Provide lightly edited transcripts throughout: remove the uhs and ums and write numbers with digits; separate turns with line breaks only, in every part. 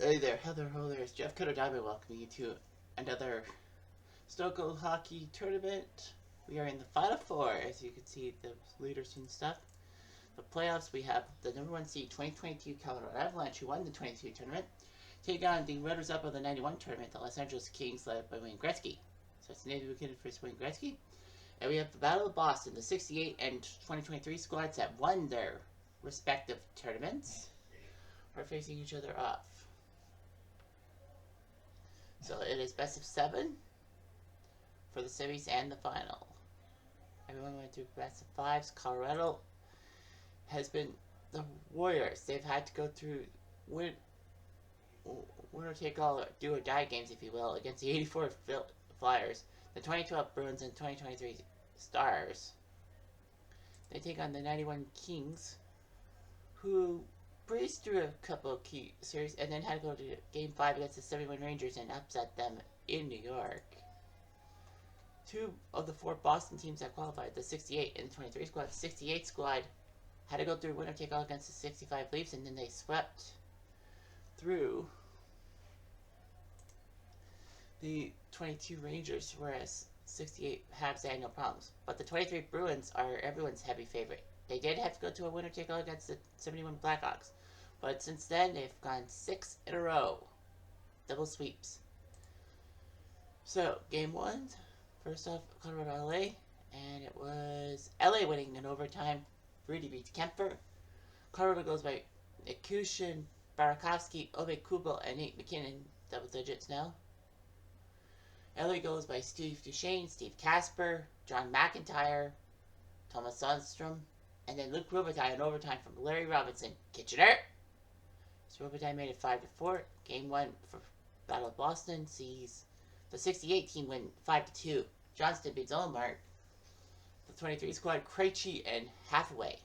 Hey there, Heather Ho, there's Jeff Cutter Diamond welcoming you to another Stokel Hockey Tournament. We are in the Final Four, as you can see the leaders and stuff. The playoffs, we have the number 1 seed 2022 Colorado Avalanche, who won the 22 tournament, take on the runners-up of the 91 tournament, the Los Angeles Kings, led by Wayne Gretzky. So it's Navy Wicked versus Wayne Gretzky. And we have the Battle of Boston, the 68 and 2023 squads that won their respective tournaments are facing each other off. So it is best of 7 for the semis and the final. Everyone went through best of 5s. Colorado has been the Warriors. They've had to go through winner take all, do or die games, if you will, against the 84 Flyers, the 2012 Bruins, and 2023 Stars. They take on the 91 Kings, who breezed through a couple of key series and then had to go to Game 5 against the 71 Rangers and upset them in New York. 2 of the 4 Boston teams that qualified, the 68 and the 23 squad. The 68 squad had to go through winner-take-all against the 65 Leafs, and then they swept through the 22 Rangers, whereas 68 Habs had no problems. But the 23 Bruins are everyone's heavy favorite. They did have to go to a winner-take-all against the 71 Blackhawks, but since then they've gone 6 in a row. Double sweeps. So, game 1, first off, Colorado LA, and it was LA winning in overtime. Rudy beats Kemper. Colorado goes by Nikushin, Barakovsky, Obe Kubel, and Nate McKinnon, double digits now. LA goes by Steve Duchesne, Steve Casper, John McIntyre, Thomas Sundstrom, and then Luke Robitaille in overtime from Larry Robinson. Kitchener! So Robitaille made it 5-4. Game 1 for Battle of Boston sees the 68 team win 5-2. Johnston beats Olmark. The 23 squad, Krejci and Hathaway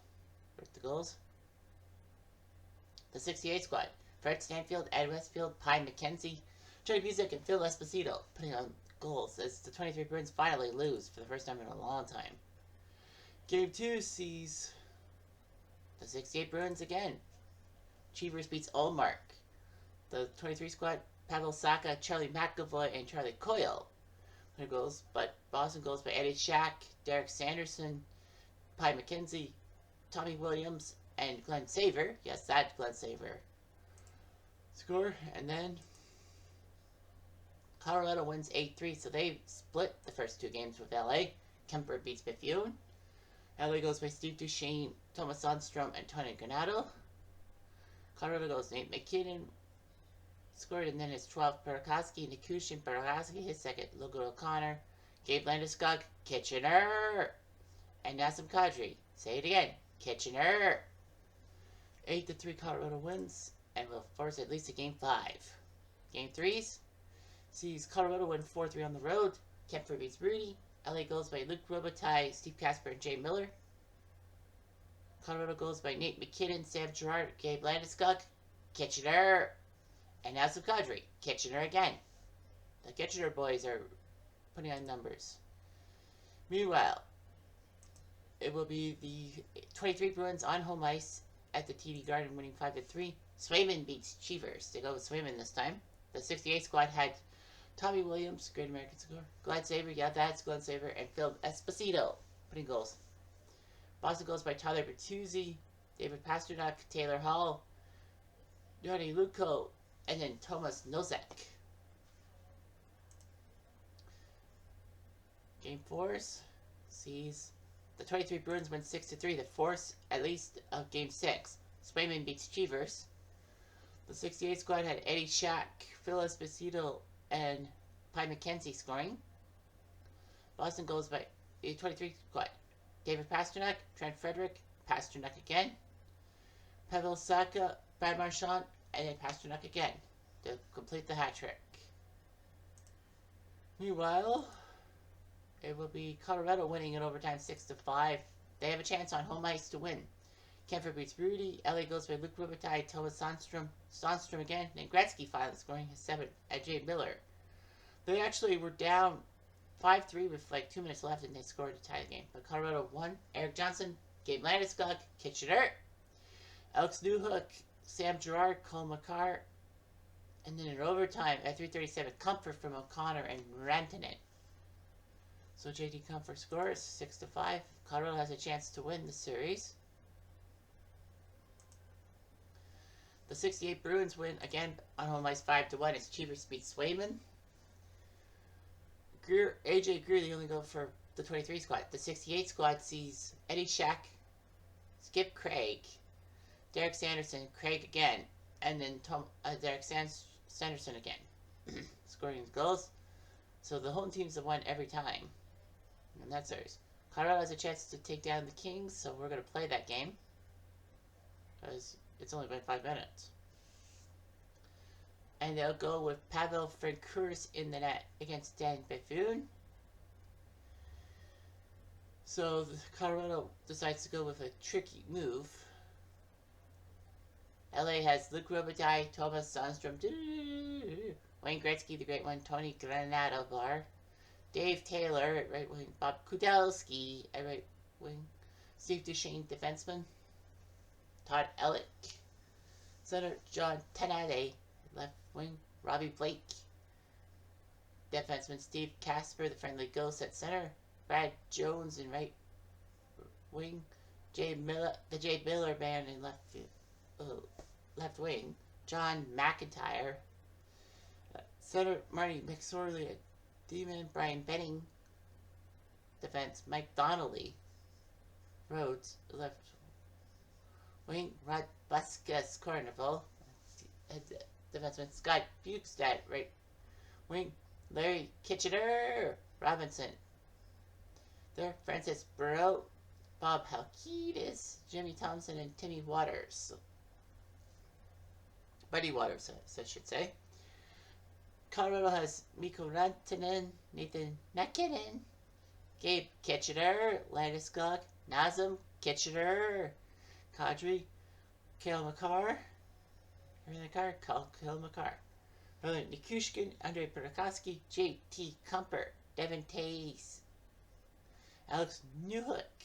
with the goals. The 68 squad, Fred Stanfield, Ed Westfield, Pye McKenzie, Joey Buzik, and Phil Esposito putting on goals as the 23 Bruins finally lose for the first time in a long time. Game 2 sees the 68 Bruins again. Cheevers beats Olmark. The 23 squad, Pavel Saka, Charlie McAvoy, and Charlie Coyle put goals, but Boston goes by Eddie Shack, Derek Sanderson, Pye McKenzie, Tommy Williams, and Glenn Saver. Yes, that Glenn Saver. Score, and then Colorado wins 8-3, so they split the first 2 games with LA. Kemper beats Bethune. LA goes by Steve Duchesne, Thomas Sundstrom, and Tony Granato. Colorado goes Nate McKinnon scored, and then his 12th Burakovsky, Nikushin, Burakovsky, his 2nd Logan O'Connor, Gabe Landeskog, Kitchener, and Nassim Kadri. Say it again, Kitchener. 8-3 Colorado wins, and will force at least a Game 5. Game 3s sees Colorado win 4-3 on the road. Kemper beats Rudy. LA goes by Luke Robitaille, Steve Casper, and Jay Miller. Colorado goes by Nate McKinnon, Sam Girard, Gabe Landeskog, Kitchener, and Nassim Kadri. Kitchener again. The Kitchener boys are putting on numbers. Meanwhile, it will be the 23 Bruins on home ice at the TD Garden, winning 5-3. Swayman beats Cheevers. They go with Swayman this time. The 68 squad had Tommy Williams, Great American score. Glenn Saver, yeah, that's Glenn Saver, and Phil Esposito putting goals. Boston goes by Tyler Bertuzzi, David Pasternak, Taylor Hall, Yoni Luko, and then Thomas Nosek. Game 4s sees the 23 Bruins win 6-3. The force, at least, of Game 6. Swayman beats Cheevers. The 68 squad had Eddie Shack, Phil Esposito, and Pye McKenzie scoring. Boston goes by the 23 squad. David Pasternak, Trent Frederick, Pasternak again, Pavel Saka, Brad Marchand, and then Pasternak again to complete the hat trick. Meanwhile, it will be Colorado winning in overtime 6-5. They have a chance on home ice to win. Kemper beats Rudy. LA goes by Luke Robitaille, Thomas Sundstrom again, and Gretzky finally scoring his 7th at Jay Miller. They actually were down 5-3 with like 2 minutes left, and they scored to tie the game. But Colorado won. Eric Johnson, Gabe Landeskog, Kitchener, Alex Newhook, Sam Girard, Cole Makar, And then in overtime, at 3:37, comfort from O'Connor and Rantanen. So JD Comfort scores 6-5. Colorado has a chance to win the series. The 68 Bruins win again on home ice 5-1 as Cheevers beat Swayman. AJ Greer, the only goal for the 23 squad. The 68 squad sees Eddie Shack, Skip Craig, Derek Sanderson, Craig again, and then Derek Sanderson again, scoring goals. So the home teams have won every time in that series. Colorado has a chance to take down the Kings, so we're going to play that game because it's only been 5 minutes. And they'll go with Pavel Francouz in the net against Dan Bethune. So Colorado decides to go with a tricky move. LA has Luke Robitaille, Thomas Sandstrom, Wayne Gretzky, the great one, Tony Granato Bar, Dave Taylor at right wing, Bob Kudelski at right wing, Steve Duchesne, defenseman, Todd Ellick, center John Tenade, left wing, Robbie Blake, defenseman Steve Casper, the friendly ghost at center, Brad Jones in right wing, the Jay Miller band in left wing, John McIntyre, center Marty McSorley at Demon, Brian Benning, defense Mike Donnelly, Rhodes, left wing, Rod Buskas Carnival, defenseman Scott Bukestad, right wing, Larry Kitchener Robinson, there Francis Burrow, Bob Halkidis, Jimmy Thompson, and Timmy Waters. Buddy Waters, I should say. Colorado has Mikko Rantanen, Nathan McKinnon, Gabe Kitchener, Landeskog, Nazem Kitchener, Kadri, Kale McCarr, Kale McCarr, Nikushkin, Andrei Burakovsky, J.T. Kumper, Devin Tays, Alex Newhook,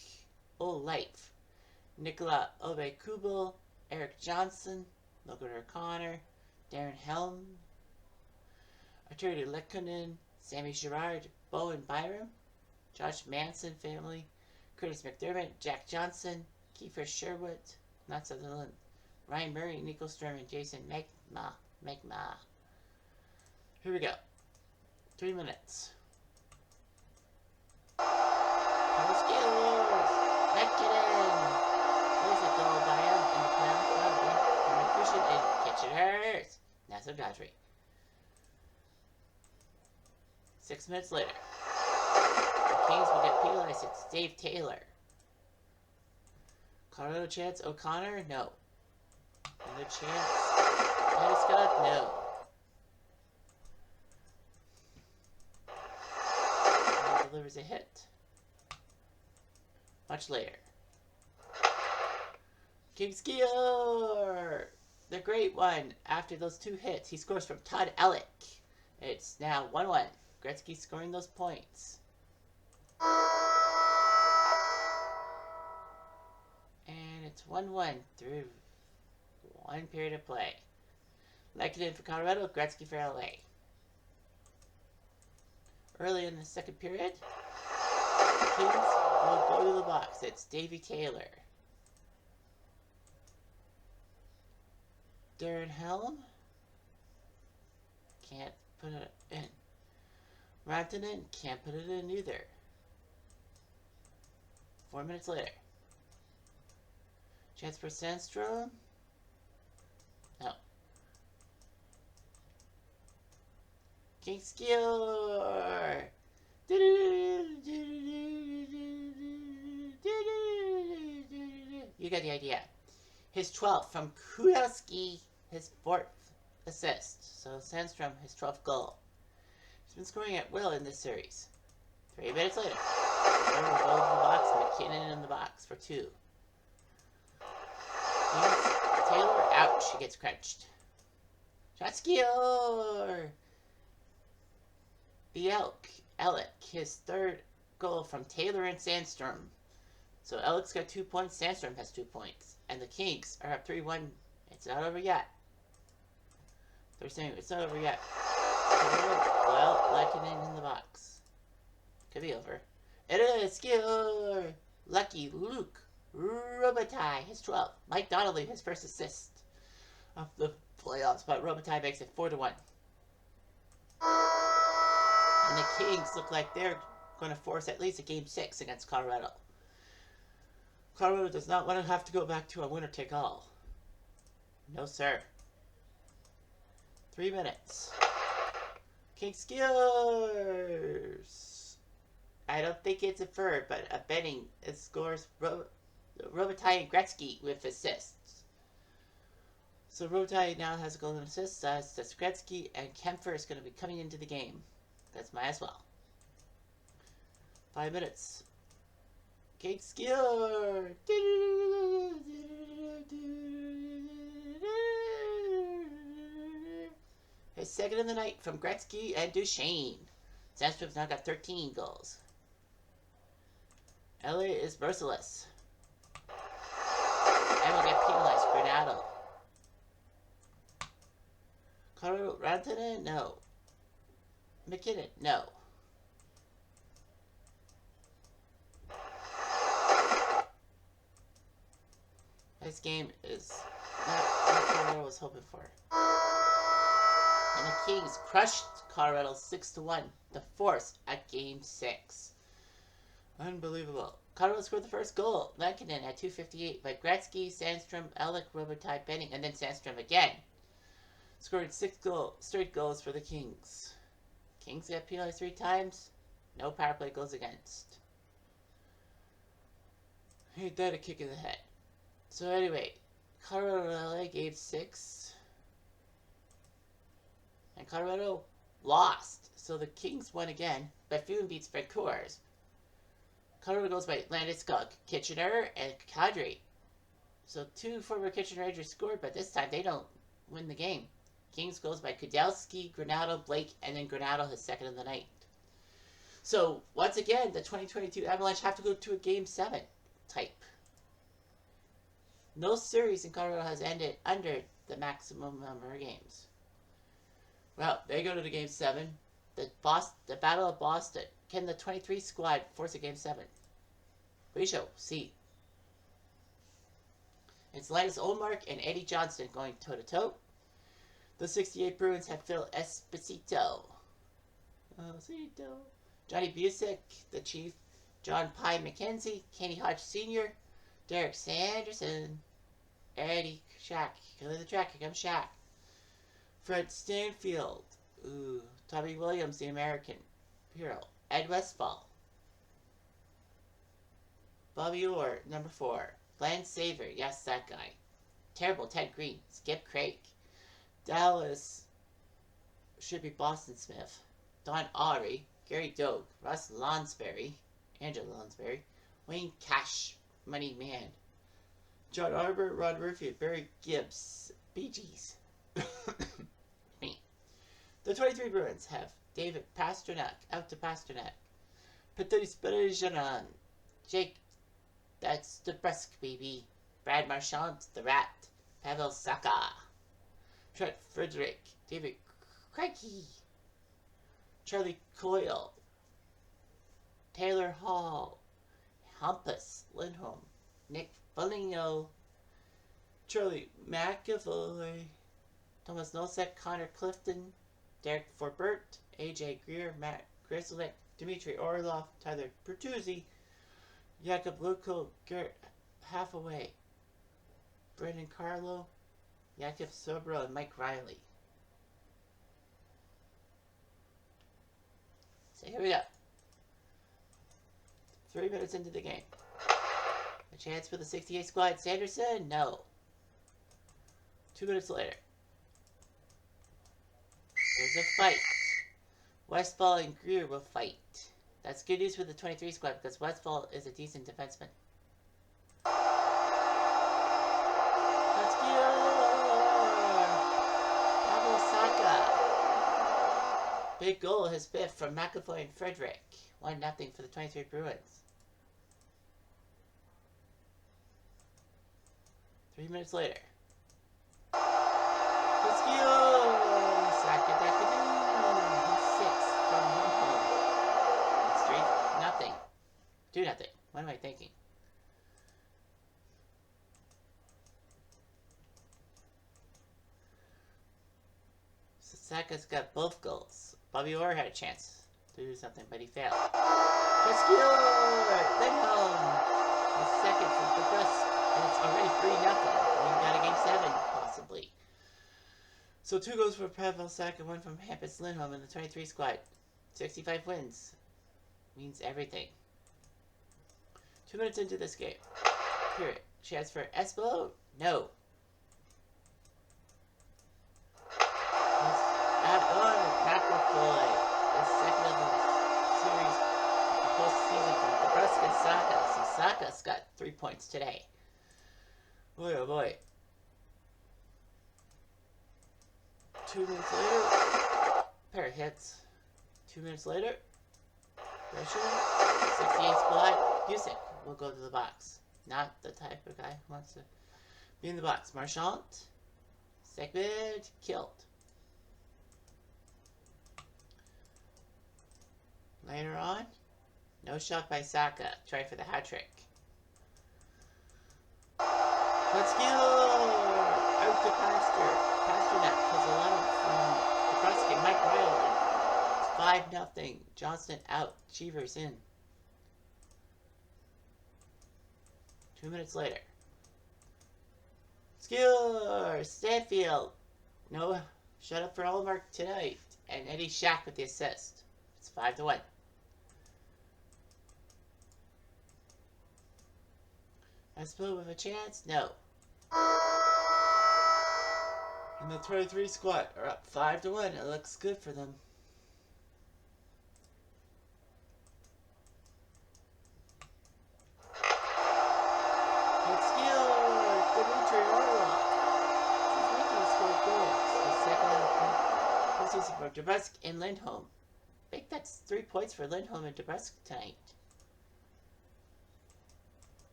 Old Life, Nicola Ove-Kubel, Eric Johnson, Logan O'Connor, Darren Helm, Arturi Lekkonen, Sammy Girard, Bowen Byram, Josh Manson family, Curtis McDermott, Jack Johnson, Kiefer Sherwood, not Sutherland, Ryan Murray, Nico Sturm, and Jason Megma. Here we go. 3 minutes. Skills! McKinnon! There's a goal by him in the ground from Cushion and Kitcheners. Nassau Godfrey. 6 minutes later. The Kings will get penalized. It's Dave Taylor. Colorado chance O'Connor? No. Another chance. Scott? No. And he delivers a hit. Much later. Kings score! The great one. After those 2 hits, he scores from Todd Ellick. It's now 1-1. Gretzky scoring those points. And it's 1-1 through 1 period of play. Lekkonen for Colorado, Gretzky for LA. Early in the second period, the Kings will go to the box. It's Davey Taylor. Darren Helm. Can't put it in. Rantanen can't put it in either. 4 minutes later. Chance for Sandstrom? No. King score! You got the idea. His 12th from Kudelski, his 4th assist. So Sandstrom, his 12th goal. He's been scoring at will in this series. 3 minutes later. Taylor goes in the box, McKinnon in the box for 2. Taylor, ouch, he gets crunched. Shotskior! Ellick, his 3rd goal from Taylor and Sandstrom. So Ellick's got 2 points, Sandstrom has 2 points. And the Kings are up 3-1. It's not over yet. They're saying it's not over yet. Well, Lekkonen in the box. Could be over. It is skill. Lucky Luke Robitaille, his 12. Mike Donnelly, his first assist of the playoffs, but Robitaille makes it 4-1. And the Kings look like they're going to force at least a game 6 against Colorado. Colorado does not want to have to go back to a winner take all. No, sir. 3 minutes. King scores. I don't think it's a fur, but a betting it scores Robitaille and Gretzky with assists. So Robitaille now has a goal and assist. That's Gretzky, and Kempfer is going to be coming into the game. That's might as well. 5 minutes. King score. His second of the night from Gretzky and Duchesne. Sandstrom's now got 13 goals. LA is merciless. And will get penalized. Granado. Colorado Rantanen? No. McKinnon? No. This game is not what Colorado was hoping for. And the Kings crushed Colorado 6-1 to force a game 6. Unbelievable. Colorado scored the first goal. Lekkonen at 2:58 by Gretzky, Sandstrom, Alec, Robitaille, Benning, and then Sandstrom again. Scoring 6 straight goals for the Kings. Kings got penalized 3 times. No power play goals against. Ain't that a kick in the head. So anyway, Colorado LA game 6. And Colorado lost. So the Kings won again. Bethune beats Vancouver's. Colorado goes by Landeskog, Kitchener, and Kadri. So 2 former Kitchener Rangers scored, but this time they don't win the game. Kings goes by Kudelski, Granado, Blake, and then Granado his second of the night. So once again, the 2022 Avalanche have to go to a game 7 type. No series in Colorado has ended under the maximum number of games. Well, they go to the game 7. The Battle of Boston. Can the 23 squad force a game 7? We shall see. It's Linus Olmark and Eddie Johnston going toe-to-toe. The 68 Bruins have Phil Esposito. Johnny Busick, the Chief. John Pye McKenzie, Kenny Hodge Sr., Derek Sanderson, Eddie Shack. Go to the track, here comes Shack. Fred Stanfield. Tommy Williams, the American hero. Ed Westfall. Bobby Orr, number 4. Lance Saver, yes, that guy. Terrible Ted Green. Skip Craig. Dallas should be Boston Smith. Don Aubrey. Gary Doak. Russ Lonsberry. Angela Lonsberry. Wayne Cash. Money Man. John Arbor. Rod Murphy. Barry Gibbs. Bee Gees. Me. The 23 Bruins have David Pasternak. Out to Pasternak. Patrice Bergeron. Jake. That's the Bresk, baby. Brad Marchand. The Rat. Pavel Saka. Trent Frederick. David Craigie. Charlie Coyle. Taylor Hall. Hampus Lindholm. Nick Foligno. Charlie McAvoy. Thomas Nosek. Connor Clifton. Derek Forbert. AJ Greer. Matt Grzelcyk. Dmitry Orlov. Tyler Bertuzzi. Jakob Luko. Garrett Hathaway. Brendan Carlo. Yakov Sobro and Mike Riley. So here we go. 3 minutes into the game. A chance for the 68 squad. Sanderson? No. 2 minutes later. There's a fight. Westfall and Greer will fight. That's good news for the 23 squad because Westfall is a decent defenseman. Let's go! Big goal, his 5th from McAvoy and Frederick. 1-0 for the 23 Bruins. 3 minutes later. Let's go! started thinking. Saka's got both goals. Bobby Orr had a chance to do something, but he failed. Rescue! Lindholm! The second for the Brust, and it's already 3-0. We got a game 7, possibly. So 2 goals for Pavel Saka, 1 from Hampus Lindholm in the 23 squad. 65 wins. Means everything. 2 minutes into this game. Period. Chance for Espelo? No. At one, McAvoy, the second of the series postseason from Nebraska and Saka. So Saka's got 3 points today. Boy, oh boy. 2 minutes later, pair of hits. 2 minutes later, pressure, 68 spot, Busick will go to the box. Not the type of guy who wants to be in the box. Marchand, segment, killed. Later on, no shot by Saka. Try for the hat trick. Let's go! Out to Pasternak has 11 from Nebraska. Mike Riley. It's 5-0. Johnston out. Cheevers in. 2 minutes later. Skewer! Stanfield. No shut up for Allmark tonight. And Eddie Shack with the assist. It's 5-1. Espo with a chance? No. And the 23 squad are up 5-1. It looks good for them. It's Skill! Dimitri Orlov. He's making score goals. The second of the postseason for Dubrusk and Lindholm. I think that's 3 points for Lindholm and Dubrusk tonight.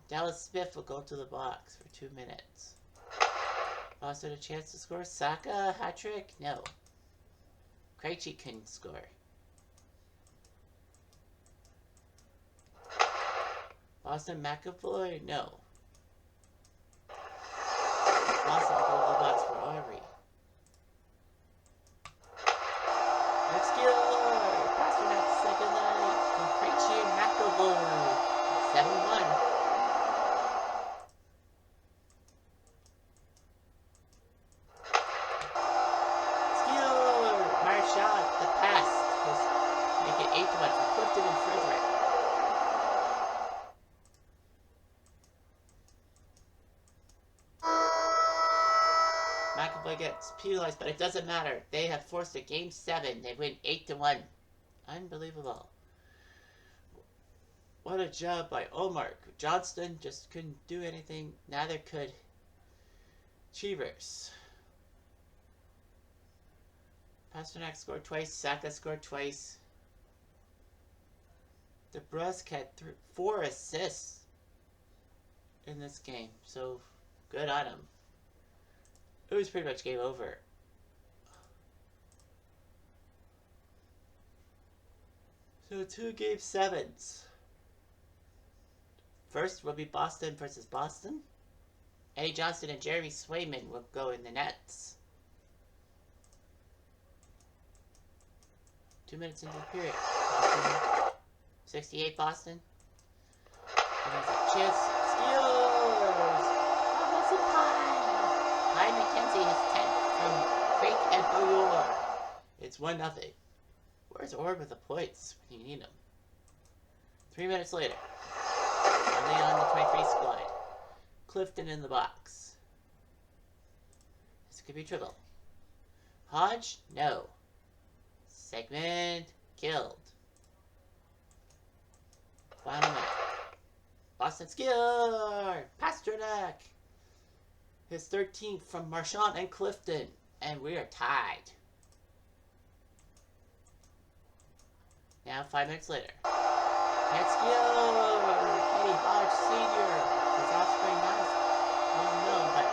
Dallas Smith will go to the box for 2 minutes. Boston a chance to score. Saka, hat trick? No. Krejci can score. Boston McAvoy? No. Boston will go to the box for Aubrey. Let's go! Pasternak second night from Krejci and McAvoy. 7-1. The pass was make it 8-1 for Clifton and Frederick. McAvoy gets penalized, but it doesn't matter. They have forced a game 7. They win 8-1. Unbelievable. What a job by Olmark. Johnston just couldn't do anything. Neither could Cheevers. Pasternak scored twice. Saka scored twice. DeBrusque had 4 assists in this game. So, good on him. It was pretty much game over. So, 2 game 7s. First will be Boston versus Boston. Eddie Johnston and Jeremy Swayman will go in the nets. 2 minutes into the period. Boston, 68 Boston. And there's a chance. Steelers! Robinson Pye! Pye McKenzie has 10 from Craig and Boyor. It's 1-0. Where's Orr with the points when you need them? 3 minutes later. Only on the 23 squad. Clifton in the box. This could be triple. Hodge? No. Segment killed. Final minute. Boston score! Pasternak! His 13th from Marchand and Clifton. And we are tied. Now 5 minutes later. Petskill! Kenny Hodge Sr. His offspring now is unknown, but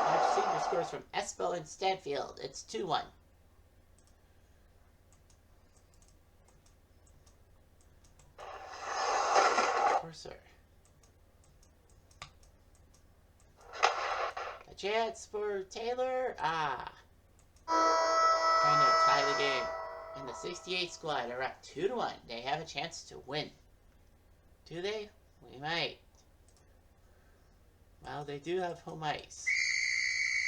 Hodge Sr. scored scores from Espo and Stanfield. It's 2-1. Sir. A chance for Taylor. Trying to tie the game. And the 68 squad are up 2-1. They have a chance to win. Do they? We might. Well, they do have home ice.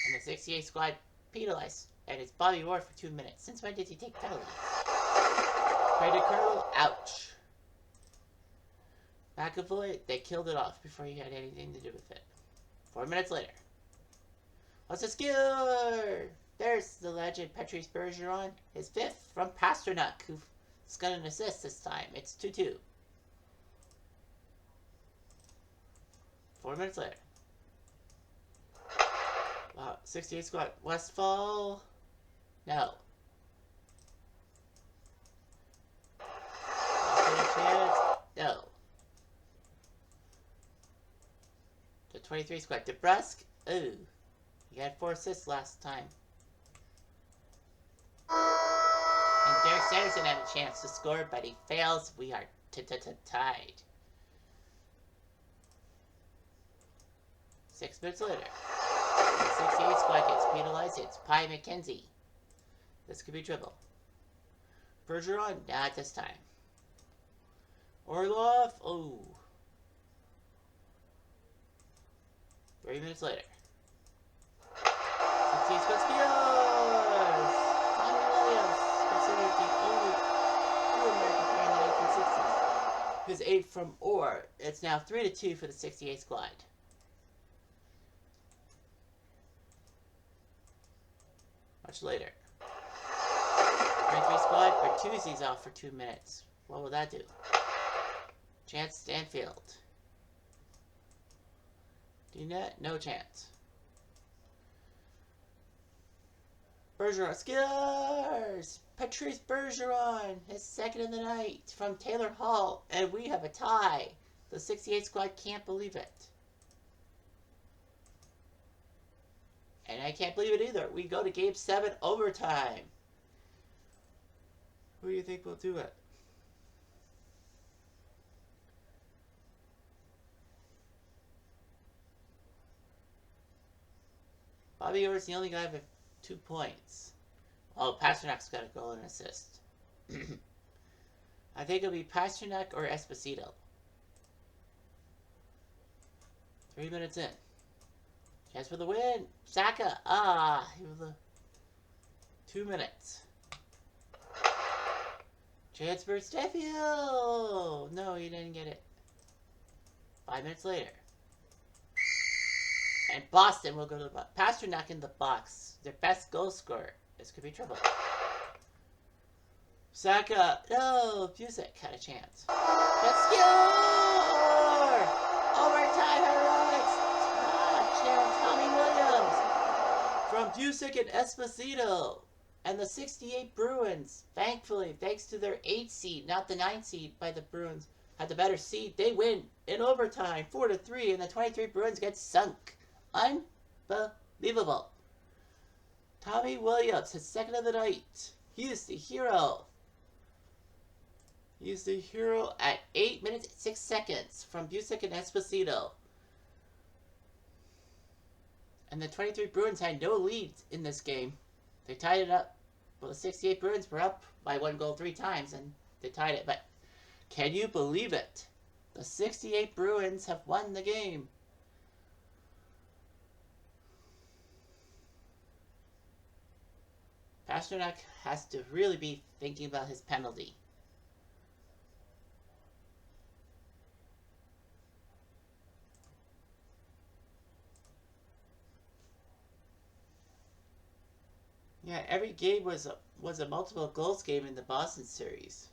And the 68 squad penalized. And it's Bobby Orr for 2 minutes. Since when did he take penalties? Credit Curl, ouch. McAvoy, they killed it off before he had anything to do with it. 4 minutes later. What's the score? There's the legend Patrice Bergeron, his 5th from Pasternak, who's got an assist this time. It's 2-2. 4 minutes later. Wow, 68 squad. Westfall. No. No. The 23 squad. DeBrusque. Ooh. He had 4 assists last time. And Derek Sanderson had a chance to score, but he fails. We are tied. 6 minutes later. The 68 squad gets penalized. It's Pie McKenzie. This could be triple. Bergeron, not this time. Orlov, oh. 3 minutes later. 68 squad scores! Tommy Williams, considered the only American player in the 1960s. His 8 from Orr. It's now 3-2 for the 68 squad. Much later. 23 squad, Bertuzzi's off for 2 minutes. What will that do? Chance Stanfield. DeNet, no chance. Bergeron scores! Patrice Bergeron, his 2nd of the night from Taylor Hall, and we have a tie. The 68 squad can't believe it. And I can't believe it either. We go to Game 7 overtime. Who do you think will do it? Bobby Orr's the only guy with 2 points. Oh, Pasternak's got a goal and assist. I think it'll be Pasternak or Esposito. 3 minutes in. Chance for the win. Saka. He was a 2 minutes. Chance for Stanfield. No, he didn't get it. 5 minutes later. And Boston will go to the box. Pasternak in the box. Their best goal scorer. This could be trouble. Saka. No, Busick had a chance. Let's score! Overtime heroics. Touchdown, Tommy Williams. From Busick and Esposito. And the 68 Bruins, thankfully, thanks to their 8 seed, not the 9 seed by the Bruins, had the better seed. They win in overtime, 4-3, and the 23 Bruins get sunk. Unbelievable. Tommy Williams, his 2nd of the night. He is the hero. He is the hero at 8 minutes and 6 seconds from Busick and Esposito. And the 23 Bruins had no lead in this game. They tied it up. Well, the 68 Bruins were up by 1 goal 3 times, and they tied it. But can you believe it? The 68 Bruins have won the game. Pasternak has to really be thinking about his penalty. Yeah, every game was a multiple goals game in the Boston series.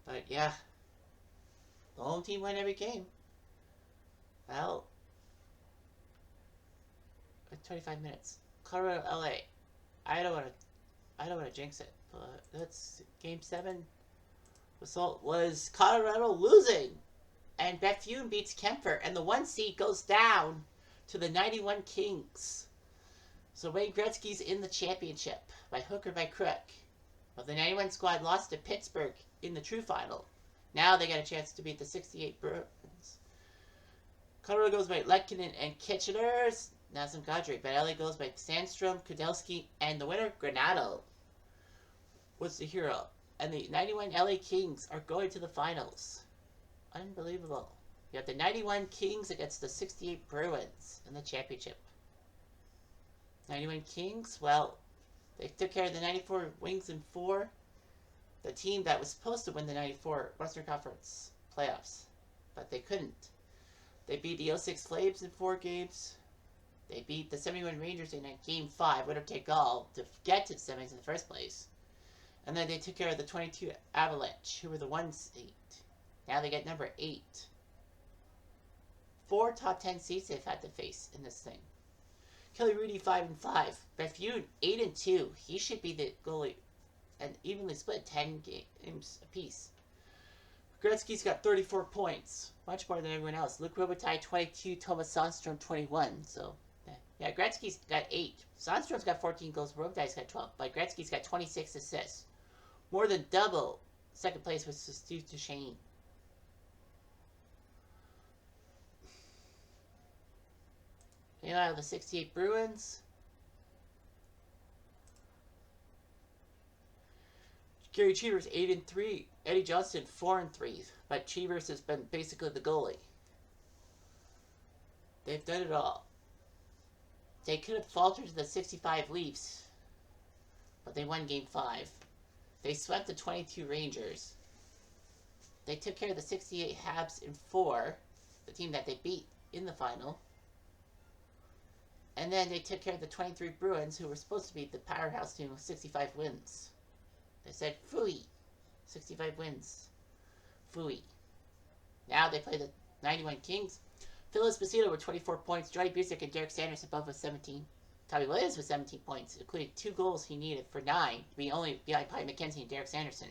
But yeah, the home team won every game. Well, 25 minutes. Colorado, LA. I don't want to jinx it, but that's Game 7. Result was Colorado losing, and Bethune beats Kemper, and the 1 seed goes down to the 91 Kings. So Wayne Gretzky's in the championship, by hook or by crook. Well, the 91 squad lost to Pittsburgh in the true final. Now they got a chance to beat the 68 Bruins. Colorado goes by Lekkinen and Kitchener's. Nazem Kadri. But LA goes by Sandstrom, Kudelski, and the winner, Granato, was the hero. And the 91 LA Kings are going to the finals. Unbelievable. You have the 91 Kings against the 68 Bruins in the championship. 91 Kings, well, they took care of the 94 Wings in 4. The team that was supposed to win the 94 Western Conference playoffs. But they couldn't. They beat the 06 Flames in 4 games. They beat the 71 Rangers in a Game 5, winner take all, to get to the semis in the first place. And then they took care of the 22 Avalanche, who were the 1 seed. Now they get number 8. 4 top 10 seeds they've had to face in this thing. Kelly Rudy 5-5. Bethune 8-2. He should be the goalie and evenly split 10 games apiece. Gretzky's got 34 points, much more than everyone else. Luke Robitaille 22, Thomas Sandstrom 21. So, yeah, Gretzky's got 8. Sandstrom's got 14 goals, Robitaille's got 12, but Gretzky's got 26 assists. More than double. Second place was Steve Duchesne. Meanwhile, the 68 Bruins. Gary Cheevers 8-3. Eddie Johnston 4-3. But Cheevers has been basically the goalie. They've done it all. They could have faltered to the 65 Leafs, but they won Game 5. They swept the 22 Rangers. They took care of the 68 Habs in 4, the team that they beat in the final. And then they took care of the 23 Bruins, who were supposed to be the powerhouse team with 65 wins. They said, phooey. 65 wins. Phooey. Now they play the 91 Kings. Phil Esposito with 24 points. Johnny Busick and Derek Sanders above with 17. Tommy Williams with 17 points, including 2 goals he needed for 9, to be only behind Pi McKenzie and Derek Sanderson.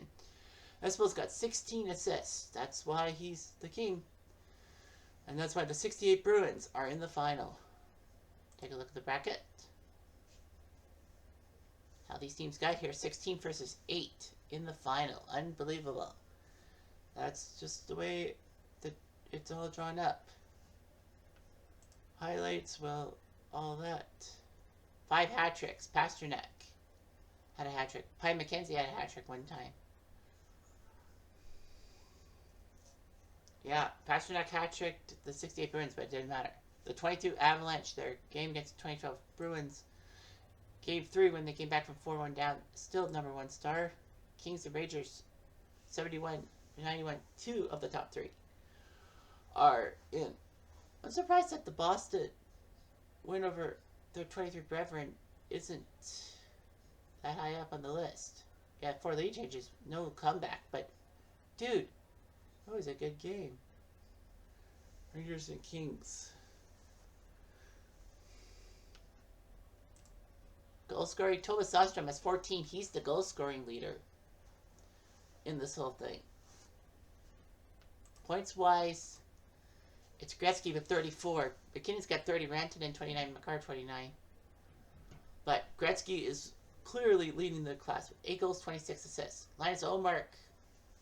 Espo's got 16 assists. That's why he's the king. And that's why the 68 Bruins are in the final. Take a look at the bracket. How these teams got here. 16 versus 8 in the final. Unbelievable. That's just the way that it's all drawn up. Highlights, well, all that. 5 hat tricks. Pasternak had a hat trick. Pi McKenzie had a hat trick one time. Yeah, Pasternak hat tricked the 68 Bruins, but it didn't matter. The 22 Avalanche, their game against the 2012 Bruins, Game 3 when they came back from 4-1 down, still number 1 star. Kings and Rangers, 71, 91, 2 of the top 3 are in. I'm surprised that the Boston win over their 23 brethren isn't that high up on the list. Yeah, 4 lead changes, no comeback, but dude, that was a good game. Rangers and Kings. Goal scoring, Thomas Sandstrom has 14. He's the goal scoring leader in this whole thing. Points wise, it's Gretzky with 34. McKinnon's got 30. Rantanen 29. McCarr 29. But Gretzky is clearly leading the class with 8 goals, 26 assists. Linus Ullmark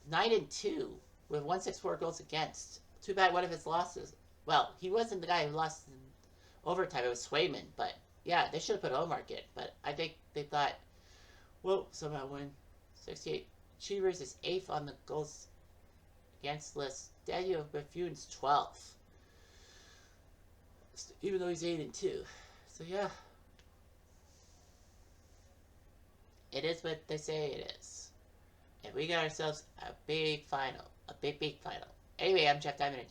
9-2 with 164 goals against. Too bad one of his losses. Well, he wasn't the guy who lost in overtime. It was Swayman. But yeah, they should have put Ullmark in. But I think they thought, we'll somehow win. 68. Cheevers is 8th on the goals against list. Daniel Bethune's 12th. Even though he's 8-2. So yeah. It is what they say it is. And we got ourselves a big final. A big, big final. Anyway, I'm Jeff Diamond.